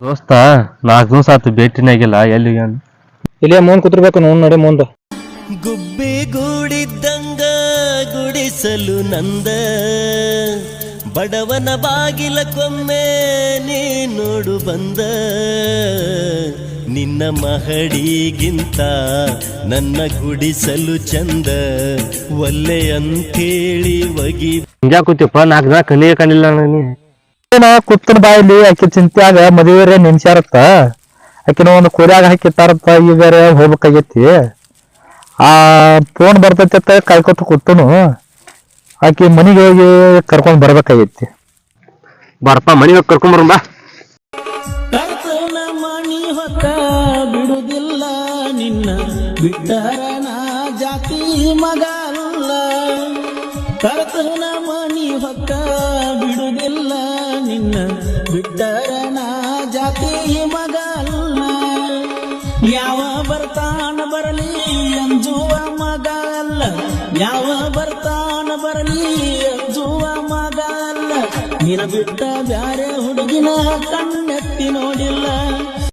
ದೋಸ್ತ 4 ದಿವಸ ಆತು ಭೇಟಿನೇ ಆಗಿಲ್ಲ. ಎಲ್ಲಿ ಇಲ್ಲಿಯ ಮುಂದ್ ಕೂತಿರ್ಬೇಕು ನೋಡ್ ನೋಡಿ ಮುಂದ ಗುಬ್ಬಿ ಗೂಡಿದ್ದಂಗ ಗುಡಿಸಲು ನಂದ ಬಡವನ ಬಾಗಿಲ ಕೊಮ್ಮೆ ನೀ ನೋಡು ಬಂದ ನಿನ್ನ ಮಹಡಿಗಿಂತ ನನ್ನ ಗುಡಿಸಲು ಚಂದ ಒಲ್ಲೆ ಅಂತೇಳಿ ಒಗಿ ಹಿಂಗ್ಯಾ ಕೂತಿಪ್ಪ 4 ದಿನ ಕಣ್ಣಿಗೆ ಕಾಣಿಲ್ಲ ನೀ. ಕುತ್ತನ ಬಾಯಿಲಿ ಆಕಿ ಚಿಂತ್ಯಾಗ ಮದುವೆ ನೆನ್ಸ್ಯಾರತ್ತ. ಆಕಿನ ಒಂದು ಕೋರ್ಯಾಗ ಹಾಕಿಟ್ಟಾರತ್ತ. ಈಗ ಹೋಗ್ಬೇಕಾಗೈತಿ. ಆ ಫೋನ್ ಬರ್ತೈತಿ ಅಂತ ಕಾಯ್ಕೊತ ಕೂತನು. ಆಕಿ ಮನಿಗೆ ಹೋಗಿ ಕರ್ಕೊಂಡ್ ಬರ್ಬೇಕಾಗೈತಿ. ಬರ್ಪ ಮನಿಗೆ ಹೋಗಿ ಕರ್ಕೊಂಡ್ ಬರೋಣ ಬಾ. ಮಣಿ ಹೊತ್ತ ಬಿಡುದಿಲ್ಲ ನಿನ್ನ ಬಿಟ್ಟರನ ಜಾತಿ ಮಗಲ್ಲ. ಕರ್ತನ ಮಣಿ ಹೊತ್ತ ಬಿಡುದಿಲ್ಲ ನಿನ್ನ ಬಿಟ್ಟರನ ಜಾತಿ ಮಗಲ್ಲ. ಯಾವ ಬರ್ತಾನ ಬರಲಿ ಅಂಜುವ ಮಗಲ್ಲ. ಯಾವ ಬರ್ತಾನ ಬರಲಿ ಅಂಜುವ ಮಗಲ್ಲ. ನಿನ ಬಿಟ್ಟ ಬ್ಯಾರೆ ಹುಡುಗಿನ ಕಣ್ಣೆತ್ತಿ ನೋಡಿಲ್ಲ.